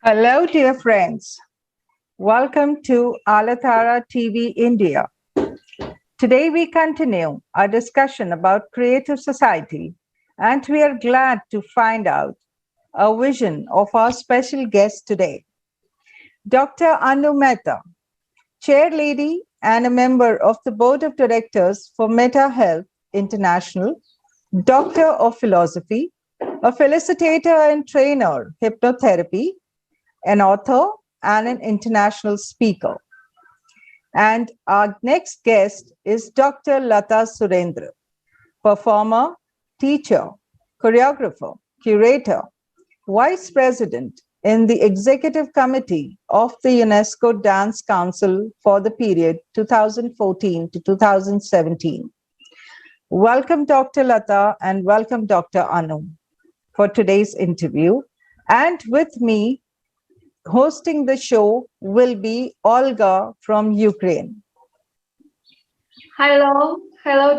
Hello, dear friends. Welcome to Alatara TV India. Today we continue our discussion about creative society, and we are glad to find out a vision of our special guest today, Dr. Anu Mehta, chair lady and a member of the board of directors for Mehta Health International, doctor of philosophy, a facilitator and trainer, hypnotherapy, an author, and an international speaker. And our next guest is Dr. Lata Surendra, performer, teacher, choreographer, curator, vice president in the executive committee of the UNESCO Dance Council for the period 2014 to 2017. Welcome, Dr. Lata, and welcome, Dr. Anu, for today's interview. And with me, hosting the show will be Olga from Ukraine. Hello,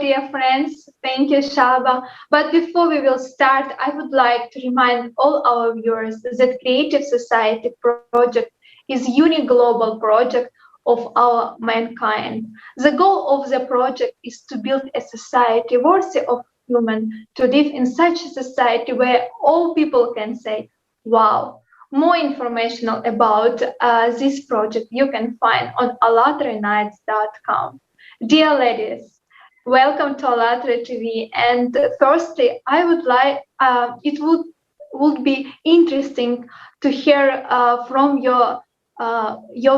dear friends. Thank you, Shobhaa. But before we will start, I would like to remind all our viewers that Creative Society project is a unique global project of our mankind. The goal of the project is to build a society worthy of human, to live in such a society where all people can say, wow. More information about this project you can find on alatranights.com. Dear ladies, welcome to Alatra TV. And firstly, I would like it would be interesting to hear from your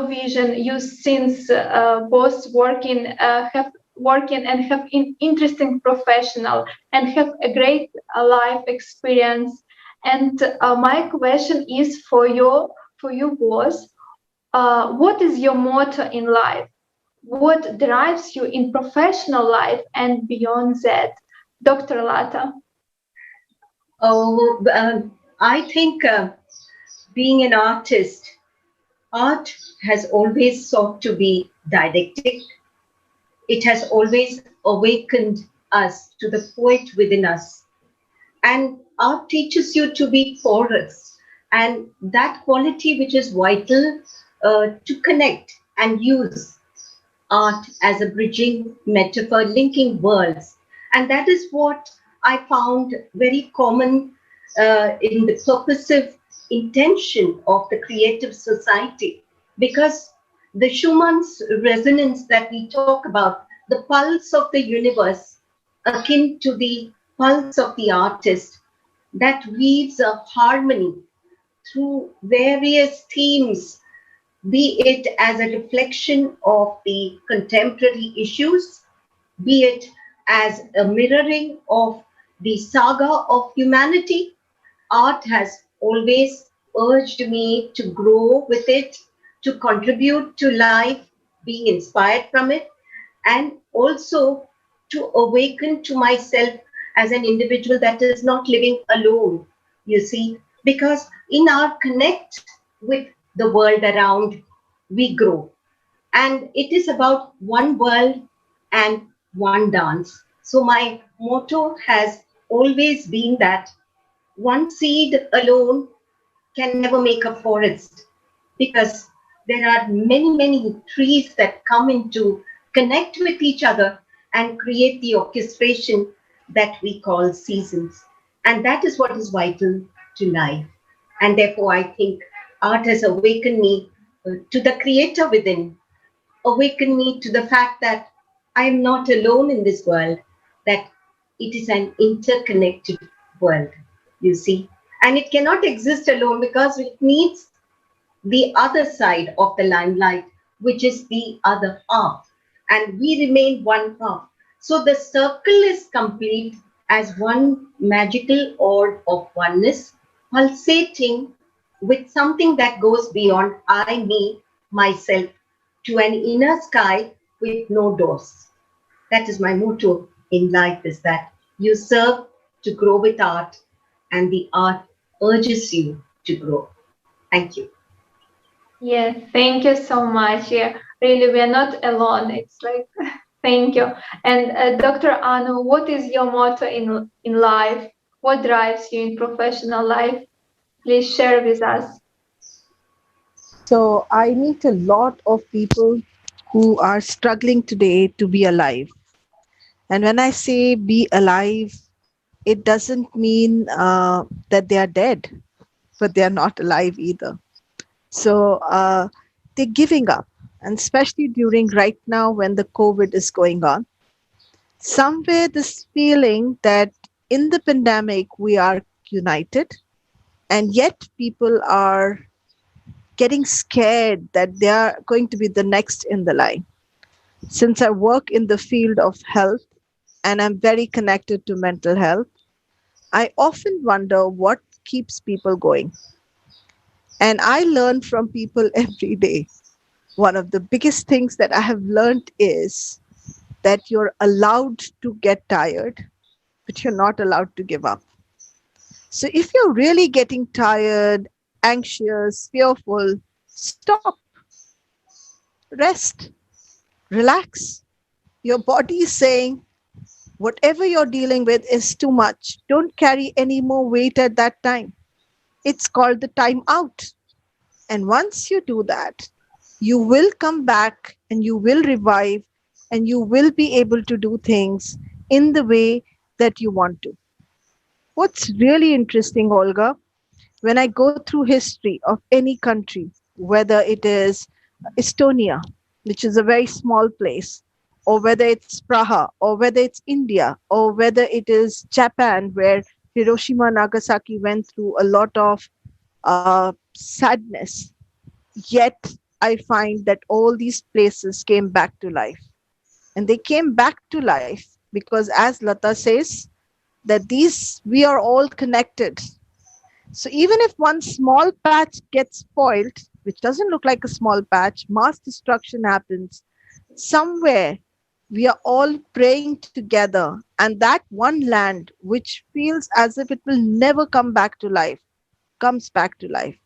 vision. You since both working and have interesting professional and have a great life experience. And my question is for you both. What is your motto in life? What drives you in professional life and beyond that? Dr. Lata. I think being an artist, art has always sought to be didactic. It has always awakened us to the poet within us. And art teaches you to be porous, and that quality which is vital to connect and use art as a bridging metaphor, linking worlds. And that is what I found very common in the purposive intention of the creative society, because the Schumann's resonance that we talk about, the pulse of the universe, akin to the pulse of the artist, that weaves a harmony through various themes, be it as a reflection of the contemporary issues, be it as a mirroring of the saga of humanity. Art has always urged me to grow with it, to contribute to life, being inspired from it, and also to awaken to myself as an individual that is not living alone, you see, because in our connect with the world around, we grow. And it is about one world and one dance. So my motto has always been that one seed alone can never make a forest, because there are many, many trees that come into connect with each other and create the orchestration that we call seasons. And that is what is vital to life. And therefore, I think art has awakened me to the creator within, awakened me to the fact that I am not alone in this world, that it is an interconnected world, you see. And it cannot exist alone because it needs the other side of the limelight, which is the other half. And we remain one half. So the circle is complete as one magical orb of oneness, pulsating with something that goes beyond I, me, myself, to an inner sky with no doors. That is my motto in life, is that you serve to grow with art, and the art urges you to grow. Thank you. Yeah, thank you so much. Yeah, really, we are not alone. It's like, thank you. And Dr. Anu, what is your motto in life? What drives you in professional life? Please share with us. So I meet a lot of people who are struggling today to be alive. And when I say be alive, it doesn't mean that they are dead, but they are not alive either. So they're giving up. And especially during right now when the COVID is going on, somewhere this feeling that in the pandemic we are united, and yet people are getting scared that they are going to be the next in the line. Since I work in the field of health and I'm very connected to mental health, I often wonder what keeps people going. And I learn from people every day. One of the biggest things that I have learned is that you're allowed to get tired, but you're not allowed to give up. So if you're really getting tired, anxious, fearful, stop, rest, relax. Your body is saying, whatever you're dealing with is too much. Don't carry any more weight at that time. It's called the time out. And once you do that, you will come back and you will revive and you will be able to do things in the way that you want to. What's really interesting, Olga, when I go through history of any country, whether it is Estonia, which is a very small place, or whether it's Praha, or whether it's India, or whether it is Japan, where Hiroshima, Nagasaki went through a lot of sadness, yet I find that all these places came back to life. And they came back to life because, as Lata says, that these we are all connected. So even if one small patch gets spoiled, which doesn't look like a small patch, mass destruction happens. Somewhere we are all praying together, and that one land which feels as if it will never come back to life comes back to life.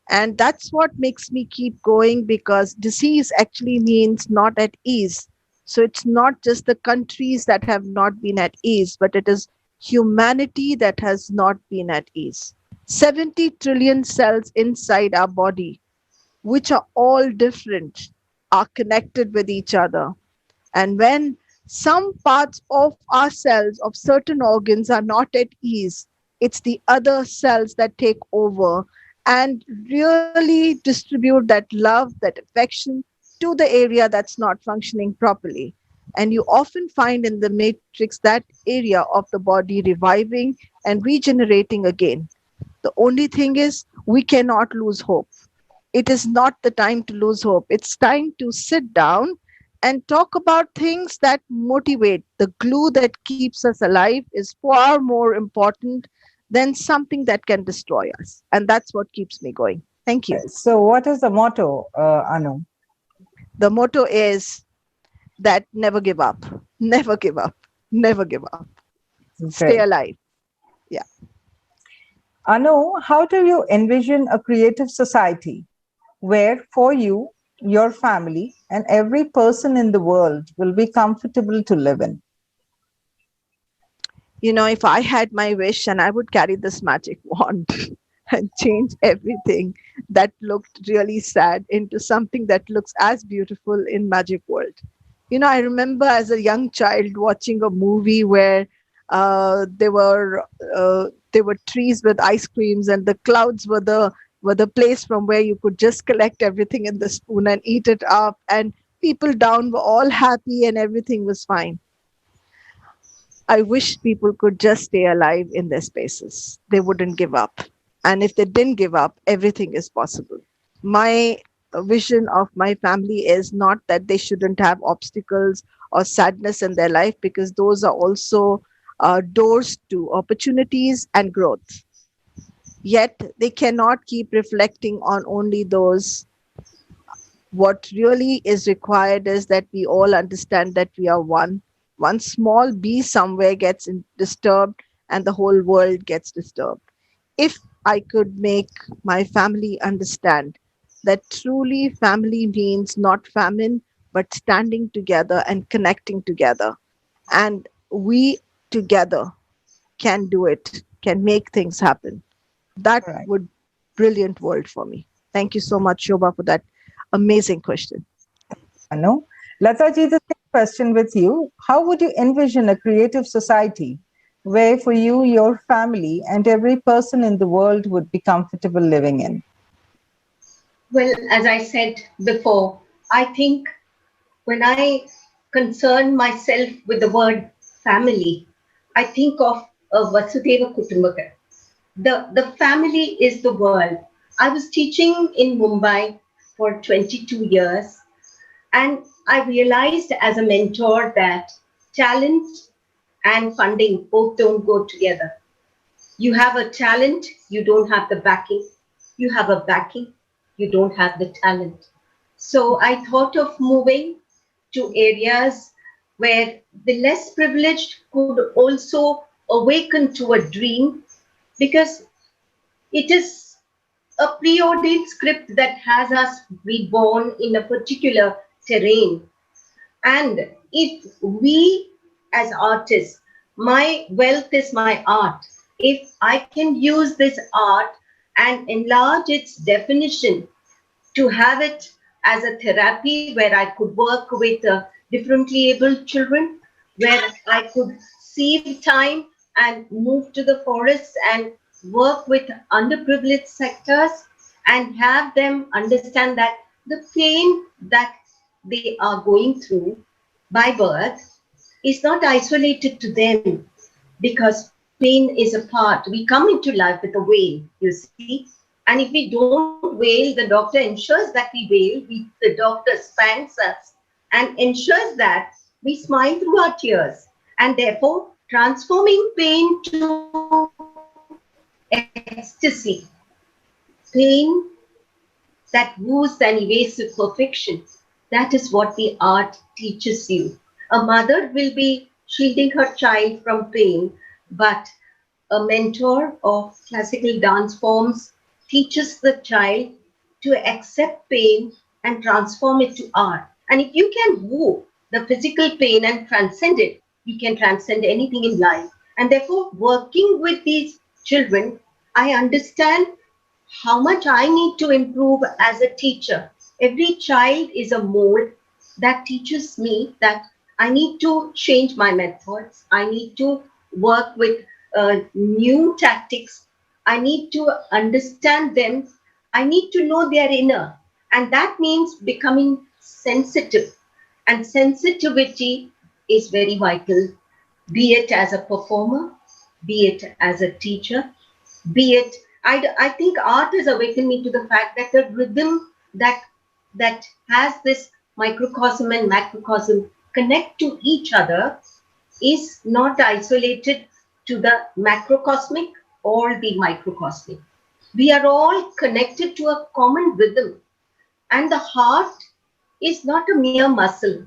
And that's what makes me keep going, because disease actually means not at ease. So it's not just the countries that have not been at ease, but it is humanity that has not been at ease. 70 trillion cells inside our body, which are all different, are connected with each other. And when some parts of our cells, of certain organs, are not at ease, it's the other cells that take over and really distribute that love, that affection to the area that's not functioning properly. And you often find in the matrix that area of the body reviving and regenerating again. The only thing is, we cannot lose hope. It is not the time to lose hope. It's time to sit down and talk about things that motivate. The glue that keeps us alive is far more important than something that can destroy us. And that's what keeps me going. Thank you. So, what is the motto, Anu? The motto is that never give up, never give up, never give up. Stay Great. alive. Yeah. Anu, how do you envision a creative society where, for you, your family, and every person in the world will be comfortable to live in? You know, if I had my wish, and I would carry this magic wand and change everything that looked really sad into something that looks as beautiful in magic world. You know, I remember as a young child watching a movie where there were trees with ice creams, and the clouds were the place from where you could just collect everything in the spoon and eat it up, and people down were all happy and everything was fine. I wish people could just stay alive in their spaces. They wouldn't give up. And if they didn't give up, everything is possible. My vision of my family is not that they shouldn't have obstacles or sadness in their life, because those are also doors to opportunities and growth. Yet they cannot keep reflecting on only those. What really is required is that we all understand that we are one. One small bee somewhere gets disturbed, and the whole world gets disturbed. If I could make my family understand that truly family means not famine, but standing together and connecting together. And we together can do it, can make things happen. That Right. would brilliant world for me. Thank you so much, Shobhaa, for that amazing question. Anu. Lataji, the same question with you. How would you envision a creative society where for you, your family, and every person in the world would be comfortable living in? Well, as I said before, I think when I concern myself with the word family, I think of a Vasudeva Kutumbaka. The family is the world. I was teaching in Mumbai for 22 years, and I realized as a mentor that talent and funding both don't go together. You have a talent, you don't have the backing. You have a backing, you don't have the talent. So I thought of moving to areas where the less privileged could also awaken to a dream, because it is a preordained script that has us reborn in a particular terrain. And if we as artists, my wealth is my art, if I can use this art and enlarge its definition to have it as a therapy where I could work with differently abled children, where I could save time and move to the forests and work with underprivileged sectors and have them understand that the pain that they are going through by birth is not isolated to them, because pain is a part. We come into life with a veil, you see. And if we don't wail, the doctor ensures that we wail. The doctor spanks us and ensures that we smile through our tears. And therefore, transforming pain to ecstasy, pain that woos and evasive perfection, that is what the art teaches you. A mother will be shielding her child from pain, but a mentor of classical dance forms teaches the child to accept pain and transform it to art. And if you can woo the physical pain and transcend it, you can transcend anything in life. And therefore, working with these children, I understand how much I need to improve as a teacher. Every child is a mold that teaches me that I need to change my methods. I need to work with new tactics. I need to understand them. I need to know their inner. And that means becoming sensitive. And sensitivity is very vital, be it as a performer, be it as a teacher, be it, I think art has awakened me to the fact that the rhythm that has this microcosm and macrocosm connect to each other is not isolated to the macrocosmic or the microcosmic. We are all connected to a common rhythm, and the heart is not a mere muscle.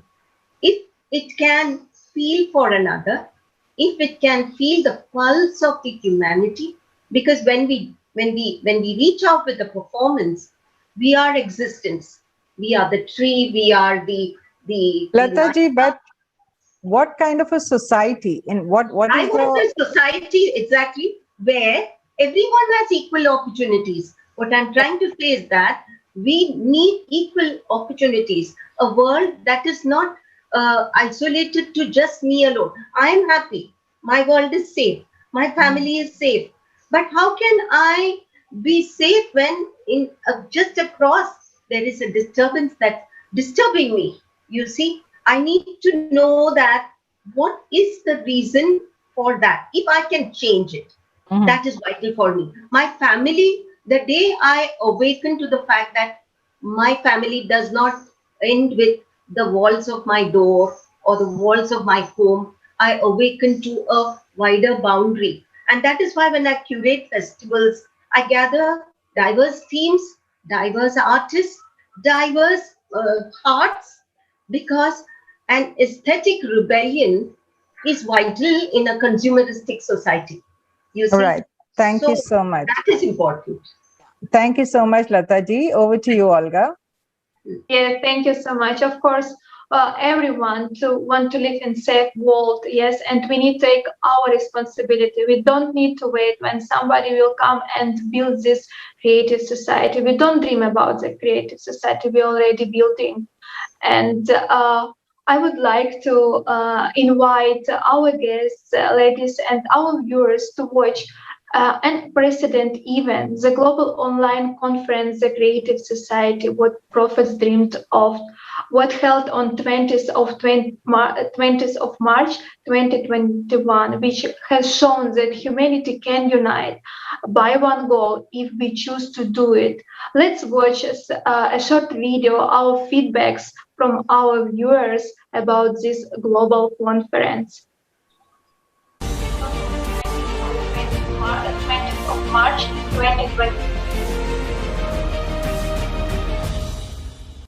If it can feel for another, if it can feel the pulse of the humanity, because when we reach out with the performance, we are existence. We are the tree. We are the Lataji, but what kind of a society? In what I is want the a society exactly where everyone has equal opportunities. What I'm trying to say is that we need equal opportunities. A world that is not isolated to just me alone. I am happy. My world is safe. My family is safe. But how can I be safe when in just across there is a disturbance that's disturbing me? You see, I need to know that what is the reason for that. If I can change it, that is vital for me. My family, the day I awaken to the fact that my family does not end with the walls of my door or the walls of my home, I awaken to a wider boundary. And that is why when I curate festivals, I gather diverse themes, diverse artists, diverse hearts, because an aesthetic rebellion is vital in a consumeristic society. You see? All right. Thank So you so much. that is important. Thank you so much, Lataji. Over to you, Olga. Yeah, thank you so much. Of course, everyone to want to live in safe world, yes, and we need to take our responsibility. We don't need to wait when somebody will come and build this creative society. We don't dream about the creative society, we're already building. And I would like to invite our guests, ladies, and our viewers to watch an unprecedented event, the global online conference, The Creative Society, What Prophets Dreamed of, what held on 20th of March 2021, which has shown that humanity can unite by one goal if we choose to do it. Let's watch a short video, our feedbacks from our viewers about this global conference. 20th of March 2020.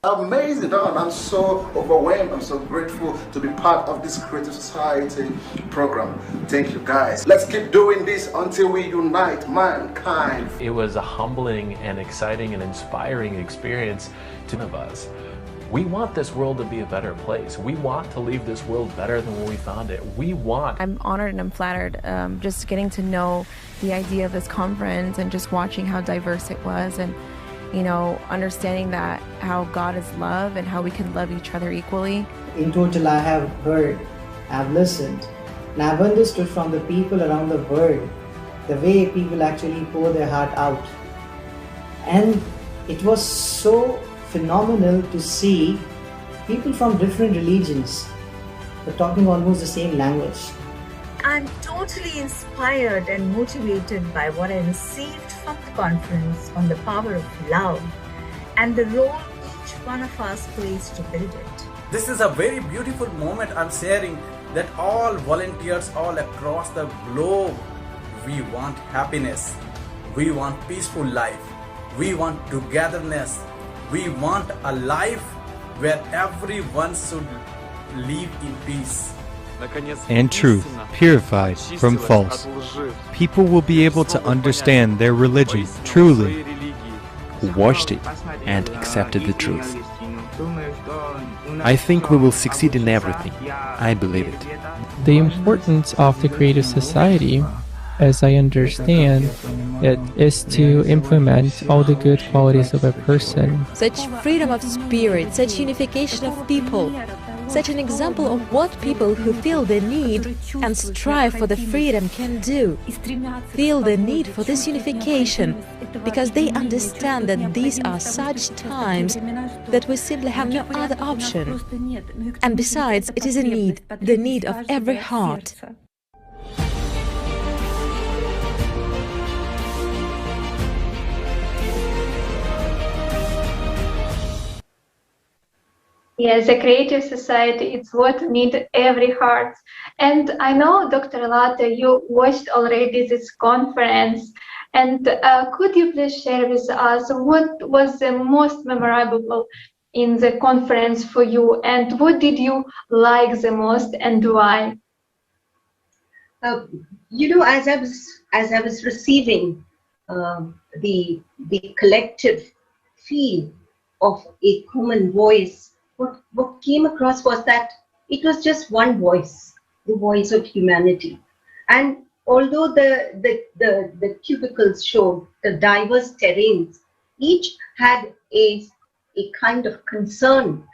Amazing, Don. I'm so overwhelmed. I'm so grateful to be part of this Creative Society program. Thank you, guys. Let's keep doing this until we unite mankind. It was a humbling and exciting and inspiring experience to all of us. We want this world to be a better place. We want to leave this world better than when we found it. I'm honored and I'm flattered just getting to know the idea of this conference and just watching how diverse it was, and understanding that how God is love and how we can love each other equally. In total, I have heard, I've listened, and I've understood from the people around the world the way people actually pour their heart out. And it was so phenomenal to see people from different religions but talking almost the same language. I'm totally inspired and motivated by what I received from the conference on the power of love and the role each one of us plays to build it. This is a very beautiful moment I'm sharing, that all volunteers all across the globe, we want happiness, we want peaceful life, we want togetherness, we want a life where everyone should live in peace and truth, purified from false. People will be able to understand their religion truly, who watched it and accepted the truth. I think we will succeed in everything. I believe it. The importance of the Creative Society, as I understand it, is to implement all the good qualities of a person. Such freedom of spirit, such unification of people, such an example of what people who feel the need and strive for the freedom can do. Feel the need for this unification because they understand that these are such times that we simply have no other option. And besides, it is a need, the need of every heart. Yes, the Creative Society, it's what needs every heart. And I know, Dr. Lata, you watched already this conference. And could you please share with us what was the most memorable in the conference for you? And what did you like the most and why? As I was receiving the collective feel of a common voice, what came across was that it was just one voice, the voice of humanity. And although the cubicles showed the diverse terrains, each had a kind of concern,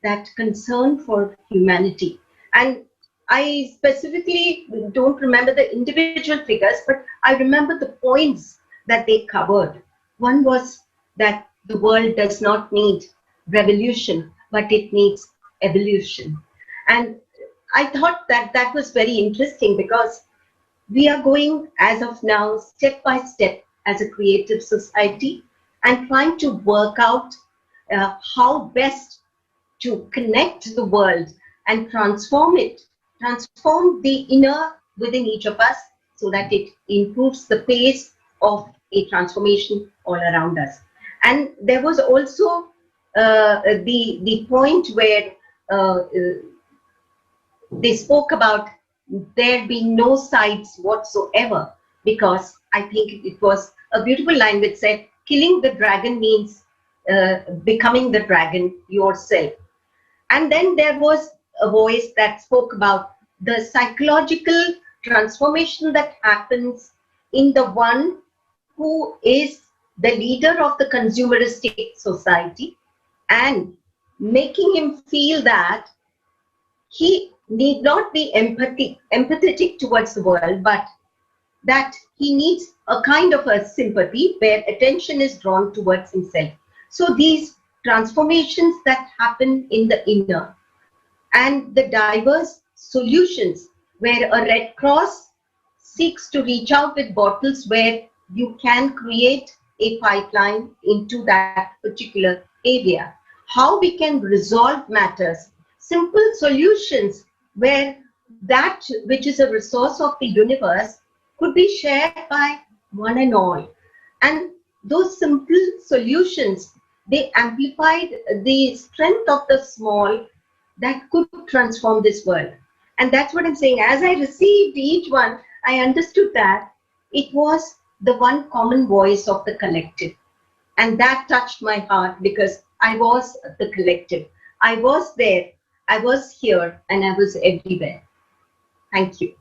that concern for humanity. And I specifically don't remember the individual figures, but I remember the points that they covered. One was that the world does not need revolution, but it needs evolution. And I thought that that was very interesting because we are going, as of now, step by step as a creative society and trying to work out how best to connect the world and transform it, transform the inner within each of us so that it improves the pace of a transformation all around us. And there was also the point where they spoke about there being no sides whatsoever, because I think it was a beautiful line which said, killing the dragon means becoming the dragon yourself. And then there was a voice that spoke about the psychological transformation that happens in the one who is the leader of the consumeristic society, and making him feel that he need not be empathetic towards the world, but that he needs a kind of a sympathy where attention is drawn towards himself. So these transformations that happen in the inner, and the diverse solutions where a Red Cross seeks to reach out with bottles where you can create a pipeline into that particular area. How we can resolve matters, simple solutions where that which is a resource of the universe could be shared by one and all. And those simple solutions, they amplified the strength of the small that could transform this world. And that's what I'm saying. As I received each one, I understood that it was the one common voice of the collective. And that touched my heart because I was the collective. I was there, I was here, and I was everywhere. Thank you.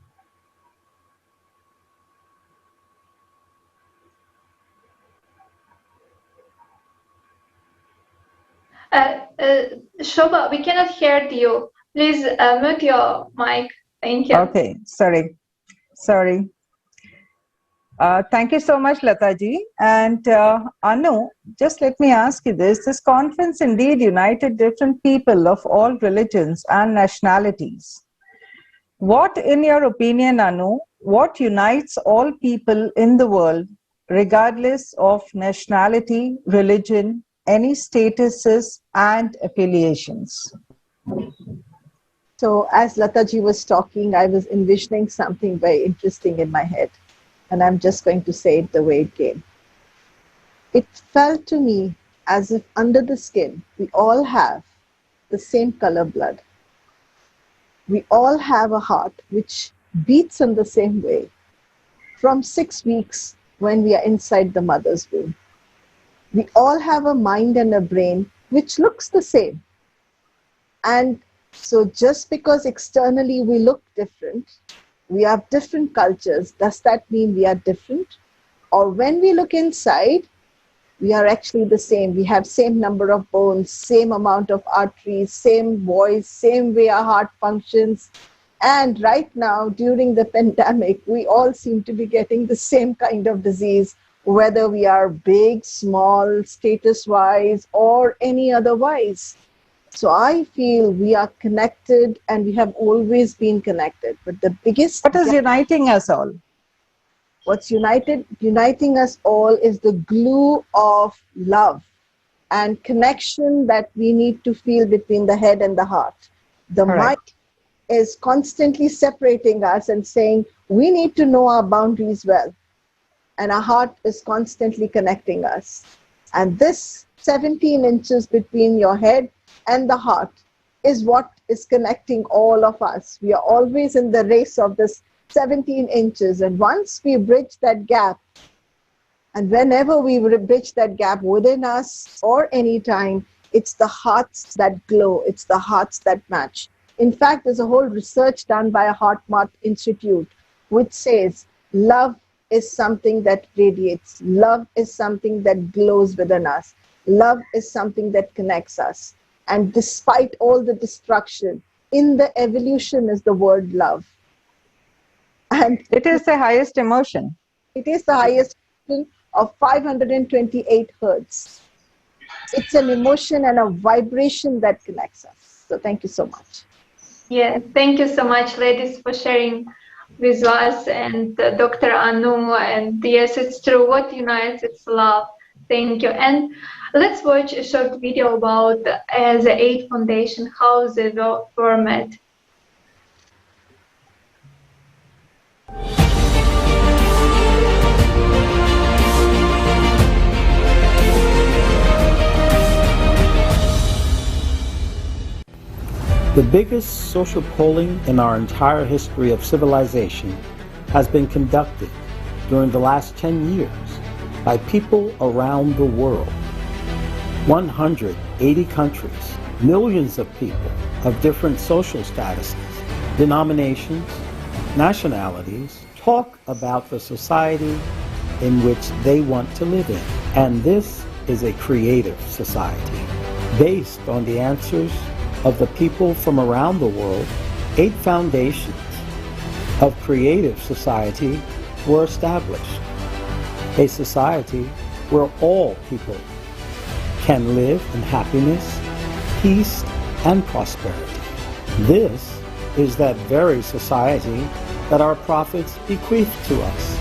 Shobhaa, we cannot hear you. Please mute your mic. Thank you. Okay, sorry. Thank you so much, Lata ji. And Anu, just let me ask you this. This conference indeed united different people of all religions and nationalities. What, in your opinion, Anu, what unites all people in the world, regardless of nationality, religion, any statuses and affiliations? So as Lataji was talking, I was envisioning something very interesting in my head. And I'm just going to say it the way it came. It felt to me as if under the skin, we all have the same color blood. We all have a heart which beats in the same way from 6 weeks when we are inside the mother's womb. We all have a mind and a brain which looks the same. And so just because externally we look different, we have different cultures, does that mean we are different? Or when we look inside, we are actually the same. We have same number of bones, same amount of arteries, same voice, same way our heart functions. And right now, during the pandemic, we all seem to be getting the same kind of disease, whether we are big, small, status-wise, or any otherwise. So I feel we are connected and we have always been connected. But the biggest... What is uniting us all? What's uniting us all is the glue of love and connection that we need to feel between the head and the heart. The mind is constantly separating us and saying, we need to know our boundaries well. And our heart is constantly connecting us. And this 17 inches between your head and the heart is what is connecting all of us. We are always in the race of this 17 inches. And once we bridge that gap, and whenever we bridge that gap within us or any time, it's the hearts that glow. It's the hearts that match. In fact, there's a whole research done by a HeartMath Institute, which says love is something that radiates. Love is something that glows within us. Love is something that connects us. And despite all the destruction, in the evolution is the word love. And it is the highest emotion. It is the highest emotion of 528 hertz. It's an emotion and a vibration that connects us. So thank you so much. Yeah, thank you so much, ladies, for sharing with us, and Dr. Anu. And yes, it's true. What unites? It's love. Thank you. And let's watch a short video about the AIDS Foundation, how they were met. The biggest social polling in our entire history of civilization has been conducted during the last 10 years by people around the world. 180 countries Millions of people of different social statuses, denominations, nationalities talk about the society in which they want to live in. And this is a creative society. Based on the answers of the people from around the world, 8 foundations of creative society were established. A society where all people can live in happiness, peace, and prosperity. This is that very society that our prophets bequeathed to us.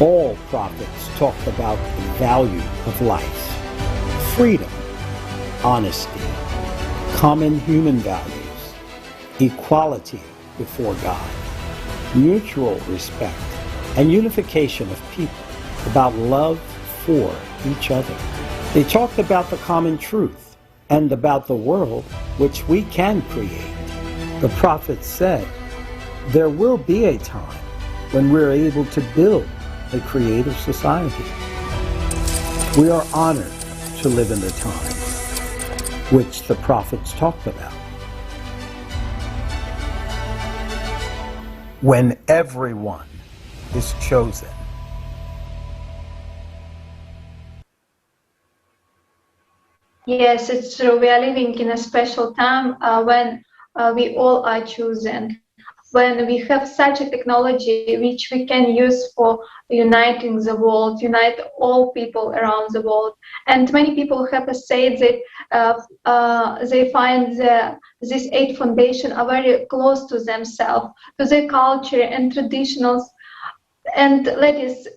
All prophets talked about the value of life, freedom, honesty, common human values, equality before God, mutual respect, and unification of people, about love for each other. They talked about the common truth and about the world which we can create. The prophet said, there will be a time when we're able to build a creative society. We are honored to live in the time which the prophets talked about, when everyone is chosen. Yes, it's true. We are living in a special time when we all are chosen. When we have such a technology which we can use for uniting the world, unite all people around the world. And many people have said that they find these 8 foundations are very close to themselves, to their culture and traditionals. And ladies,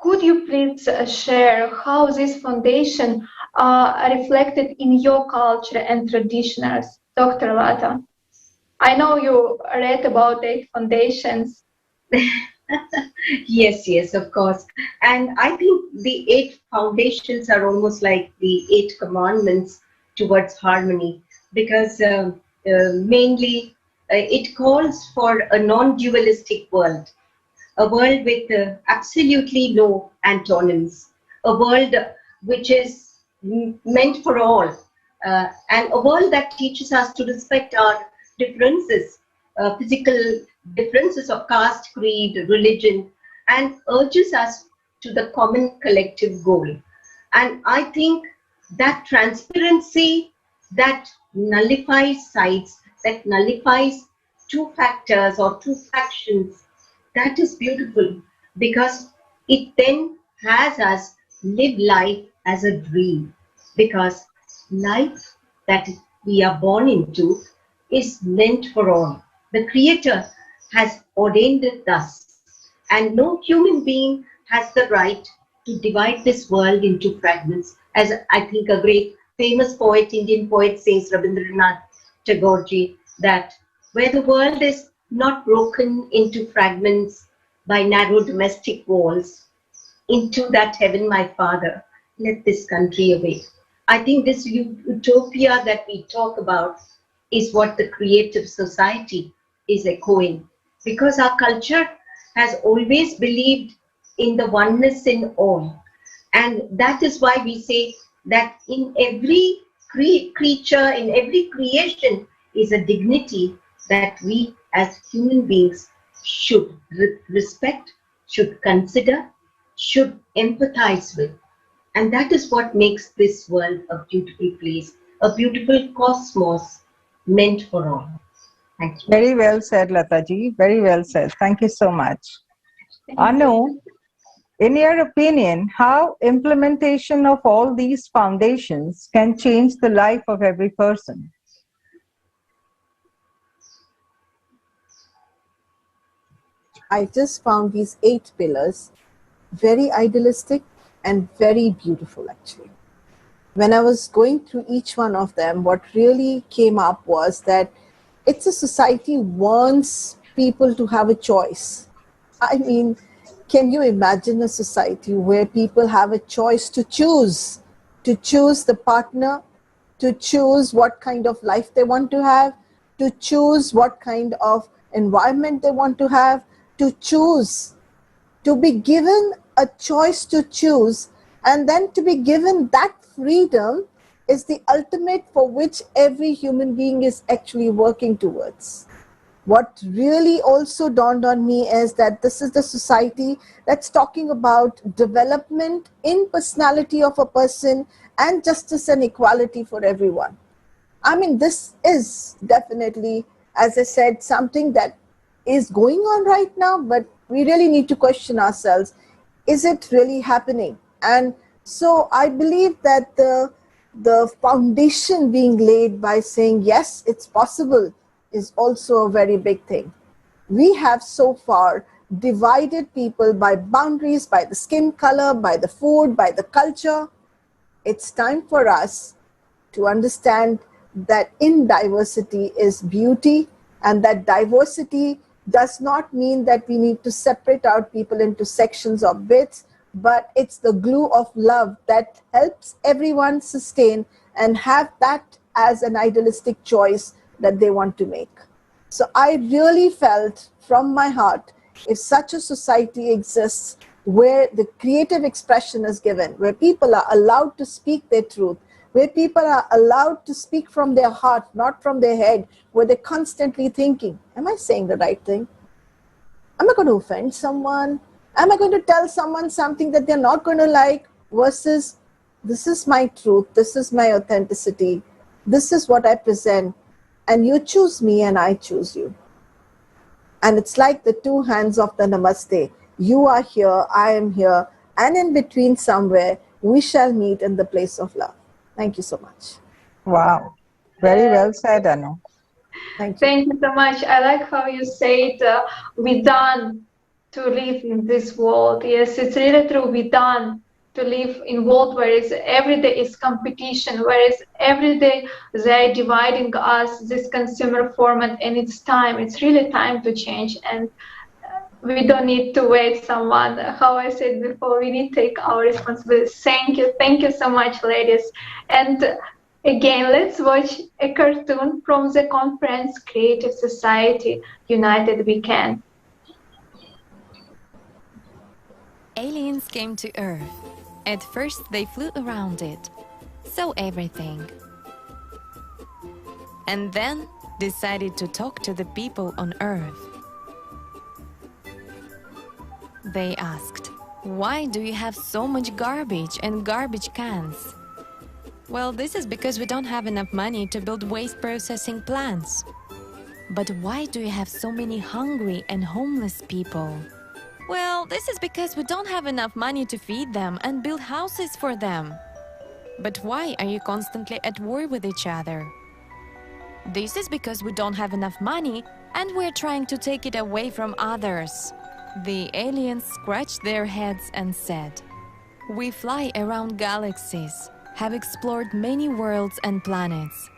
could you please share how this foundation are reflected in your culture and traditions? Dr. Lata, I know you read about 8 foundations. Yes, of course. And I think the 8 foundations are almost like the 8 commandments towards harmony, because mainly it calls for a non-dualistic world, a world with absolutely no antonyms, a world which is meant for all, and a world that teaches us to respect our differences, physical differences of caste, creed, religion, and urges us to the common collective goal. And I think that transparency that nullifies sides, that nullifies 2 factors or 2 factions, that is beautiful, because it then has us live life as a dream, because life that we are born into is meant for all. The Creator has ordained it thus, and no human being has the right to divide this world into fragments, as I think a great famous poet, Indian poet, says, Rabindranath Tagore ji, that where the world is not broken into fragments by narrow domestic walls, into that heaven, my Father, let this country await. I think this utopia that we talk about is what the creative society is echoing, because our culture has always believed in the oneness in all. And that is why we say that in every creature, in every creation is a dignity that we as human beings should respect, should consider, should empathize with. And that is what makes this world a beautiful place, a beautiful cosmos meant for all. Thank you. Very well said, Lataji. Very well said. Thank you so much. Anu, in your opinion, how implementation of all these foundations can change the life of every person? I just found these 8 pillars very idealistic and very beautiful, actually. When I was going through each one of them, what really came up was that it's a society wants people to have a choice. I mean, can you imagine a society where people have a choice to choose the partner, to choose what kind of life they want to have, to choose what kind of environment they want to have, to choose, to be given a choice to choose, and then to be given that freedom is the ultimate for which every human being is actually working towards. What really also dawned on me is that this is the society that's talking about development in personality of a person and justice and equality for everyone. I mean, this is definitely, as I said, something that is going on right now, but we really need to question ourselves. Is it really happening? And so I believe that the foundation being laid by saying, yes, it's possible, is also a very big thing. We have so far divided people by boundaries, by the skin color, by the food, by the culture. It's time for us to understand that in diversity is beauty, and that diversity does not mean that we need to separate out people into sections or bits, but it's the glue of love that helps everyone sustain and have that as an idealistic choice that they want to make. So I really felt from my heart, if such a society exists where the creative expression is given, where people are allowed to speak their truth, where people are allowed to speak from their heart, not from their head, where they're constantly thinking, am I saying the right thing? Am I going to offend someone? Am I going to tell someone something that they're not going to like? Versus, this is my truth, this is my authenticity, this is what I present, and you choose me and I choose you. And it's like the two hands of the namaste. You are here, I am here, and in between somewhere, we shall meet in the place of love. Thank you so much. Wow. Very well said, Anu. Thank you. Thank you so much. I like how you said we done to live in this world. Yes, it's really true. We done to live in world where is every day is competition, whereas every day they're dividing us this consumer format, and it's time. It's really time to change, and we don't need to wait someone. How I said before, we need to take our responsibility. Thank you so much, ladies. And again, let's watch a cartoon from the conference Creative Society United We Can. Aliens came to Earth. At first, they flew around it, saw everything, and then decided to talk to the people on Earth. They asked, "Why do you have so much garbage and garbage cans?" "Well, this is because we don't have enough money to build waste processing plants." "But why do you have so many hungry and homeless people?" "Well, this is because we don't have enough money to feed them and build houses for them." "But why are you constantly at war with each other?" "This is because we don't have enough money and we're trying to take it away from others." The aliens scratched their heads and said, "We fly around galaxies, have explored many worlds and planets,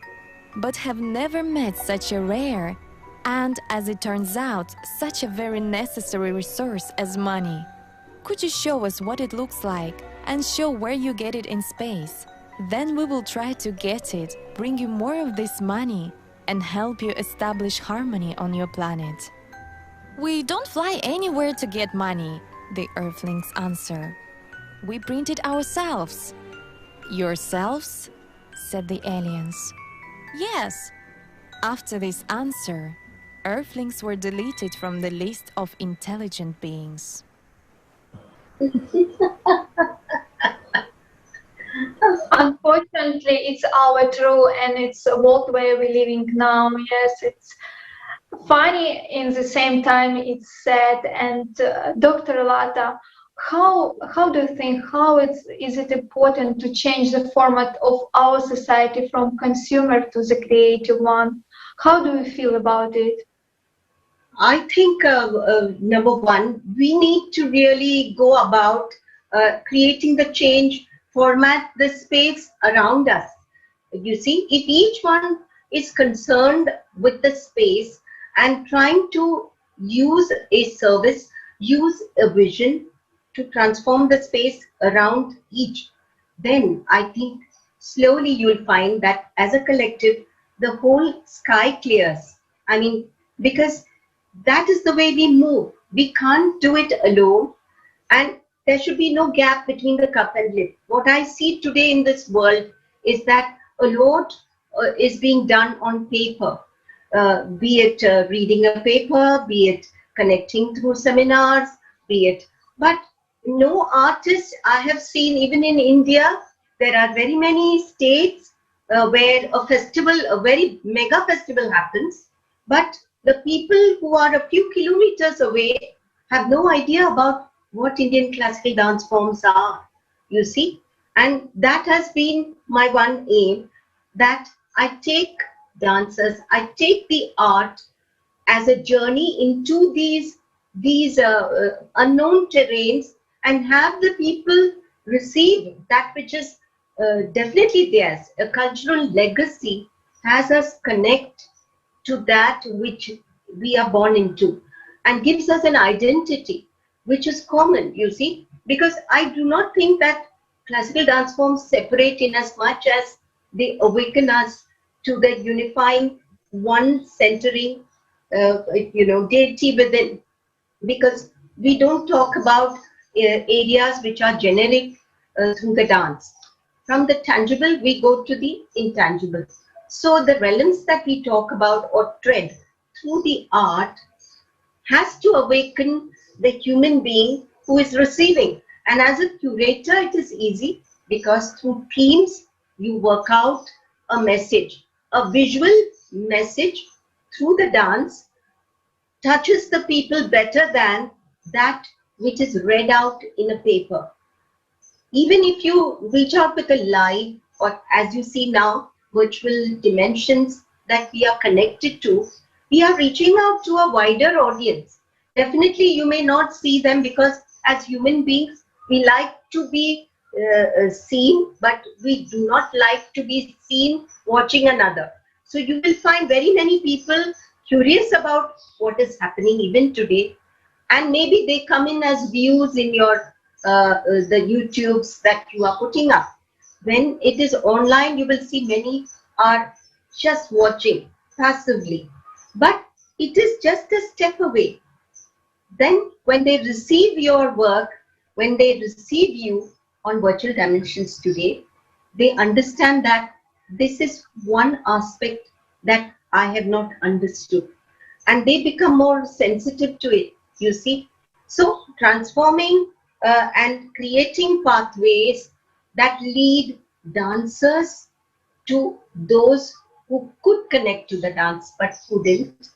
but have never met such a rare and, as it turns out, such a very necessary resource as money. Could you show us what it looks like and show where you get it in space? Then we will try to get it, bring you more of this money, and help you establish harmony on your planet." "We don't fly anywhere to get money," the Earthlings answer. "We print it ourselves." "Yourselves?" said the aliens. "Yes." After this answer, Earthlings were deleted from the list of intelligent beings. Unfortunately, it's our true, and it's a world where we're living now. Yes, it's funny in the same time. It's sad. And Dr. Lata, how do you think, is it important to change the format of our society from consumer to the creative one? How do you feel about it? I think, number one, we need to really go about creating the change, format the space around us. You see, if each one is concerned with the space and trying to use a service, use a vision to transform the space around each, then I think slowly you'll find that as a collective, the whole sky clears. I mean, because that is the way we move. We can't do it alone, and there should be no gap between the cup and lip. What I see today in this world is that a lot is being done on paper, be it reading a paper, be it connecting through seminars, be it. But no artist I have seen, even in India, there are very many states where a festival, a very mega festival happens, but the people who are a few kilometers away have no idea about what Indian classical dance forms are, you see. And that has been my one aim, that I take dancers, I take the art as a journey into these unknown terrains, and have the people receive that which is definitely theirs. A cultural legacy has us connect to that which we are born into, and gives us an identity which is common, you see. Because I do not think that classical dance forms separate in as much as they awaken us to the unifying, one centering, deity within. Because we don't talk about areas which are generic through the dance. From the tangible, we go to the intangible. So the realms that we talk about or tread through the art has to awaken the human being who is receiving. And as a curator, it is easy, because through themes, you work out a message, a visual message through the dance touches the people better than that which is read out in a paper. Even if you reach out with a live, or as you see now, virtual dimensions that we are connected to, we are reaching out to a wider audience. Definitely you may not see them, because as human beings, we like to be seen, but we do not like to be seen watching another. So you will find very many people curious about what is happening even today, and maybe they come in as views in your the YouTubes that you are putting up. When it is online, you will see many are just watching passively, but it is just a step away. Then when they receive your work, when they receive you on virtual dimensions today, they understand that this is one aspect that I have not understood, and they become more sensitive to it, you see. So transforming and creating pathways that lead dancers to those who could connect to the dance but couldn't,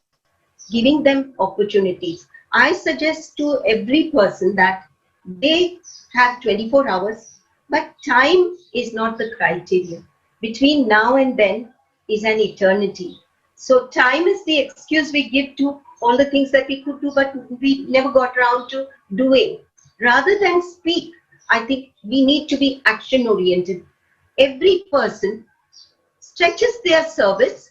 giving them opportunities. I suggest to every person that they have 24 hours, but time is not the criteria. Between now and then is an eternity. So time is the excuse we give to all the things that we could do, but we never got around to doing. Rather than speak, I think we need to be action oriented. Every person stretches their service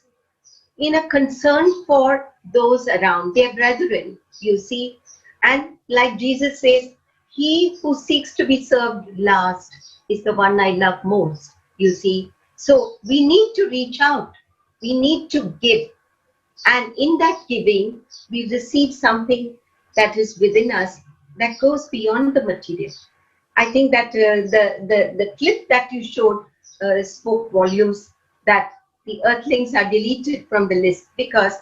in a concern for those around, their brethren, you see. And like Jesus says, he who seeks to be served last is the one I love most, you see. So we need to reach out, we need to give. And in that giving, we receive something that is within us that goes beyond the material. I think that the clip that you showed spoke volumes, that the earthlings are deleted from the list, because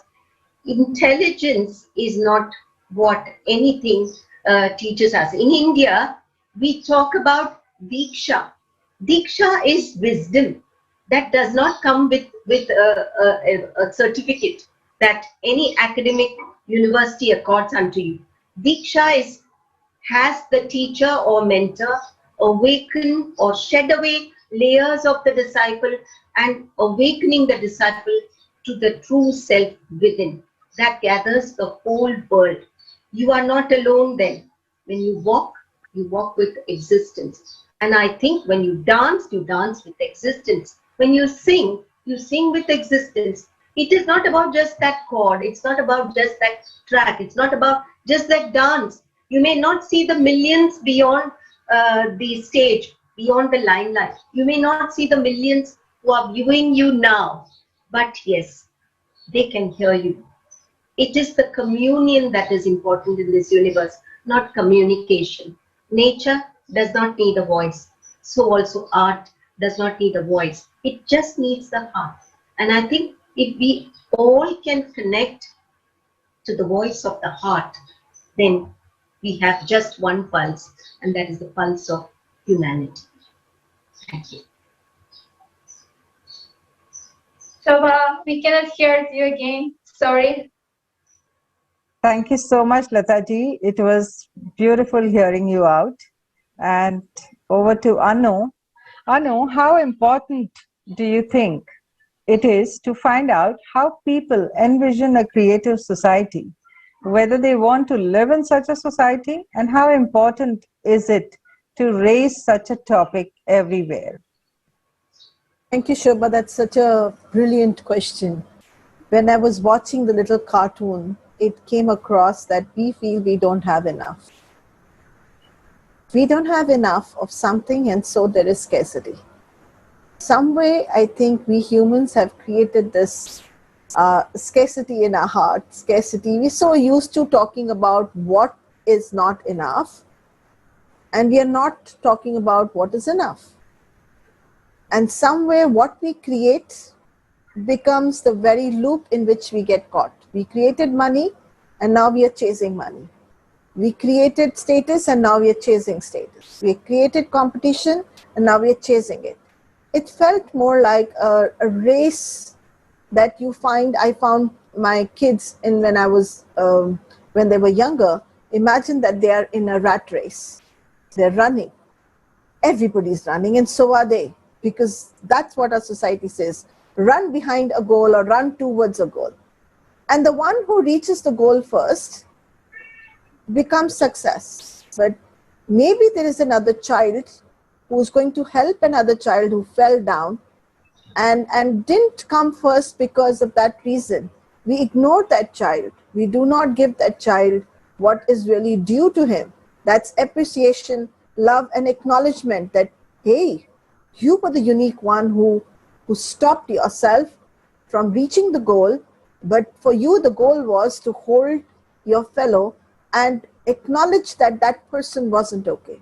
intelligence is not what anything teaches us. In India, we talk about Diksha. Diksha is wisdom that does not come with a certificate that any academic university accords unto you. Diksha has the teacher or mentor awaken or shed away layers of the disciple and awakening the disciple to the true self within that gathers the whole world. You are not alone then. When you walk with existence. And I think when you dance with existence. When you sing with existence. It is not about just that chord. It's not about just that track. It's not about just that dance. You may not see the millions beyond the stage, beyond the limelight. You may not see the millions who are viewing you now. But yes, they can hear you. It is the communion that is important in this universe, not communication. Nature does not need a voice. So also art does not need a voice. It just needs the heart. And I think if we all can connect to the voice of the heart, then we have just one pulse, and that is the pulse of humanity. Thank you. Shobhaa, we cannot hear you again. Sorry. Thank you so much, Lata ji. It was beautiful hearing you out. And over to Anu. Anu, how important do you think it is to find out how people envision a creative society, whether they want to live in such a society, and how important is it to raise such a topic everywhere? Thank you, Shobha. That's such a brilliant question. When I was watching the little cartoon, it came across that we feel we don't have enough. We don't have enough of something, and so there is scarcity. Some way, I think we humans have created this scarcity in our heart, scarcity. We're so used to talking about what is not enough, and we are not talking about what is enough. And somewhere what we create becomes the very loop in which we get caught. We created money, and now we are chasing money. We created status, and now we are chasing status. We created competition, and now we are chasing it. It felt more like a race that I found my kids in when they were younger. Imagine that they are in a rat race. They're running. Everybody's running, and so are they, because that's what our society says. Run behind a goal or run towards a goal. And the one who reaches the goal first becomes success. But maybe there is another child who's going to help another child who fell down and didn't come first because of that reason. We ignore that child. We do not give that child what is really due to him. That's appreciation, love, and acknowledgement that, hey, you were the unique one who stopped yourself from reaching the goal, but for you the goal was to hold your fellow and acknowledge that that person wasn't okay.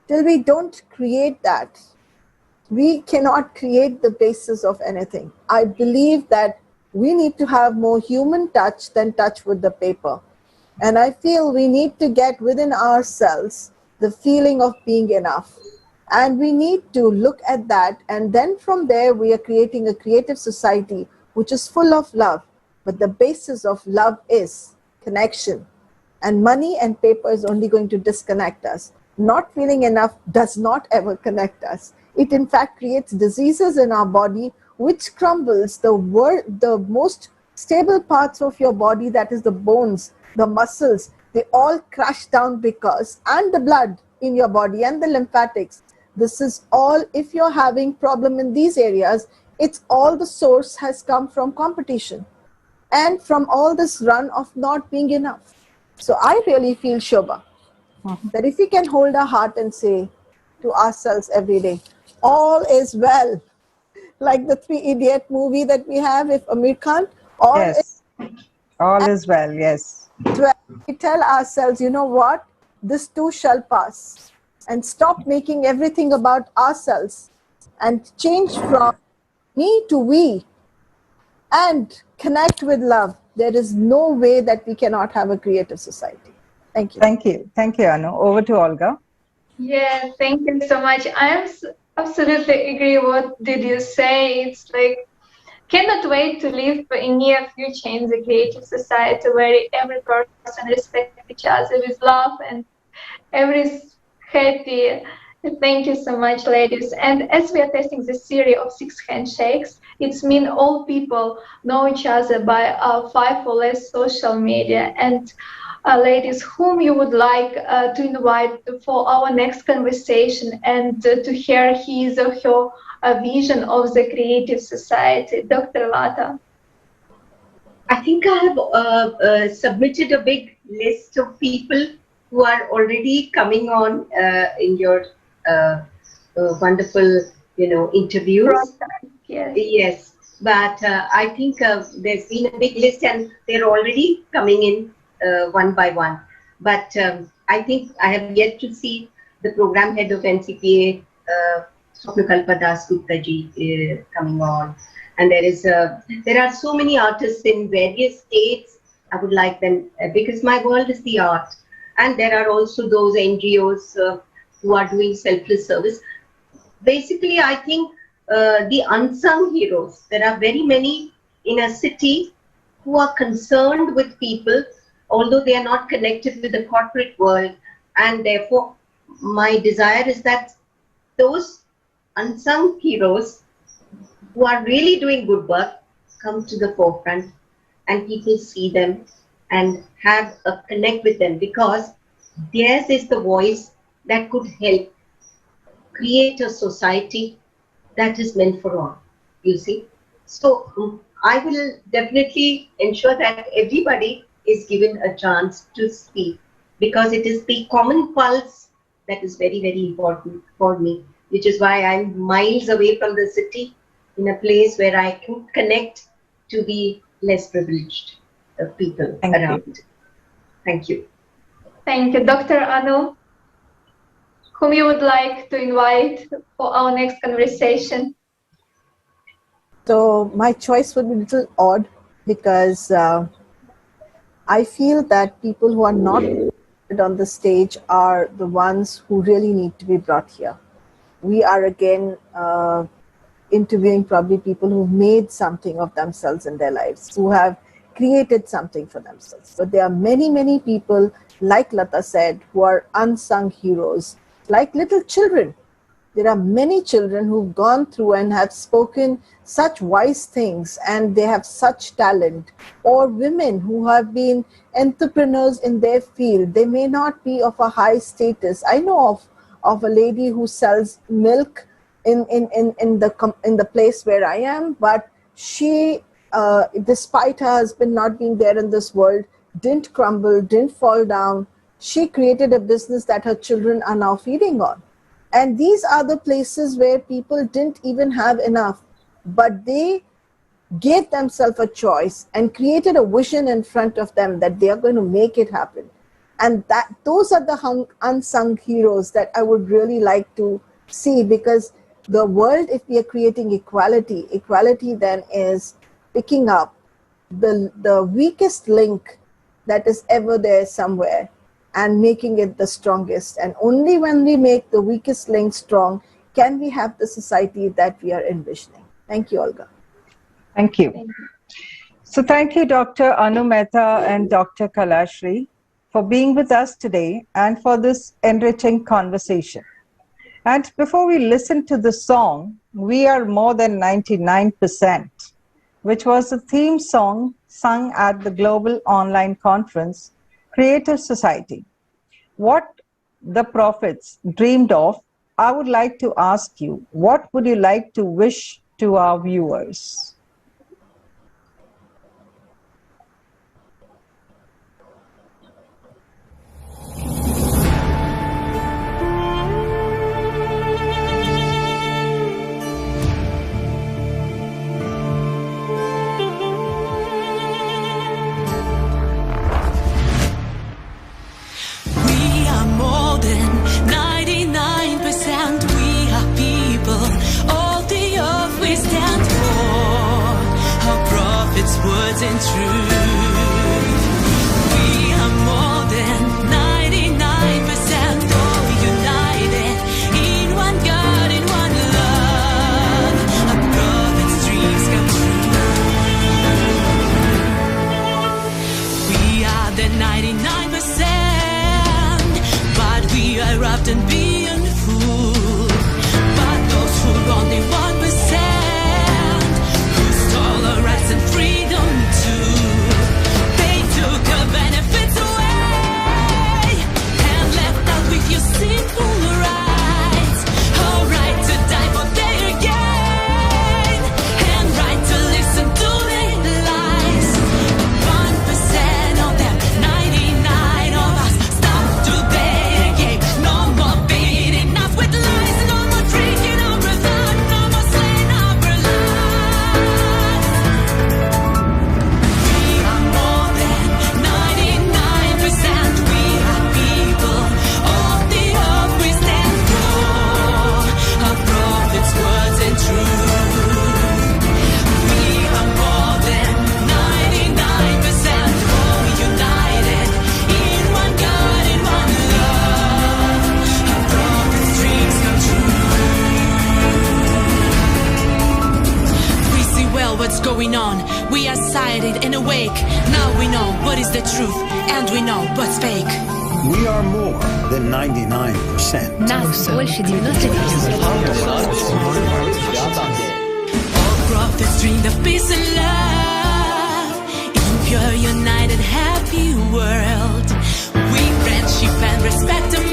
Till we don't create that, we cannot create the basis of anything. I believe that we need to have more human touch than touch with the paper. And I feel we need to get within ourselves the feeling of being enough. And we need to look at that, and then from there we are creating a creative society which is full of love. But the basis of love is connection. And money and paper is only going to disconnect us. Not feeling enough does not ever connect us. It in fact creates diseases in our body which crumbles the most stable parts of your body, that is the bones, the muscles, they all crash down because, and the blood in your body and the lymphatics. This is all, if you're having problem in these areas, it's all the source has come from competition and from all this run of not being enough. So I really feel, Shobha, that if we can hold our heart and say to ourselves every day, all is well, like the Three Idiot movie that we have with Amir Khan, all is well, yes. We tell ourselves, you know what, this too shall pass. And stop making everything about ourselves and change from me to we and connect with love. There is no way that we cannot have a creative society. Thank you. Thank you. Thank you, Anu. Over to Olga. Yeah, thank you so much. I absolutely agree what did you say. It's like, cannot wait to live in near future in the creative society where every person respects each other with love and every happy. Thank you so much, ladies. And as we are testing this series of 6 handshakes, it's mean all people know each other by 5 or less social media. And ladies, whom you would like to invite for our next conversation and to hear his or her vision of the creative society. Dr. Lata. I think I have submitted a big list of people who are already coming on in your wonderful, interviews. Yes. Yes, but I think there's been a big list and they're already coming in one by one. But I think I have yet to see the program head of NCPA, Swapnakalpa Dasgupta ji coming on. And there are so many artists in various states. I would like them, because my world is the art. And there are also those NGOs who are doing selfless service. Basically, I think the unsung heroes, there are very many in a city who are concerned with people, although they are not connected with the corporate world. And therefore, my desire is that those unsung heroes who are really doing good work come to the forefront and people see them and have a connect with them, because theirs is the voice that could help create a society that is meant for all, you see. So I will definitely ensure that everybody is given a chance to speak, because it is the common pulse that is very, very important for me, which is why I'm miles away from the city, in a place where I can connect to the less privileged people around. Thank you. Thank you. Dr. Anu, whom you would like to invite for our next conversation? So my choice would be a little odd, because I feel that people who are not on the stage are the ones who really need to be brought here. We are again interviewing probably people who've made something of themselves in their lives, who have created something for themselves. But there are many, many people, like Lata said, who are unsung heroes, like little children. There are many children who've gone through and have spoken such wise things, and they have such talent. Or women who have been entrepreneurs in their field. They may not be of a high status. I know of a lady who sells milk in the place where I am, but she, despite her husband not being there in this world, didn't crumble, didn't fall down. She created a business that her children are now feeding on. And these are the places where people didn't even have enough, but they gave themselves a choice and created a vision in front of them that they are going to make it happen. And those are the unsung heroes that I would really like to see, because the world, if we are creating equality then is picking up the weakest link that is ever there somewhere and making it the strongest. And only when we make the weakest link strong can we have the society that we are envisioning. Thank you, Olga. Thank you. So thank you, Dr. Anu Mehta and Dr. Kalashri, for being with us today and for this enriching conversation. And before we listen to the song, We Are More Than 99%, which was the theme song sung at the Global Online Conference, Creative Society. What the prophets dreamed of, I would like to ask you, what would you like to wish to our viewers? Words and truth. We are more than 99%, all united in one God, in one love. Our prophet's dreams come true. We are the 99%, but we are often being fooled. But those who only 1%, who stole our rights and freedom. Be united and awake. Now we know what is the truth, and we know what's fake. We are more than 99%. Нас больше 99%. All prophets dreamed of peace and love in pure, united, happy world. We friendship and respect.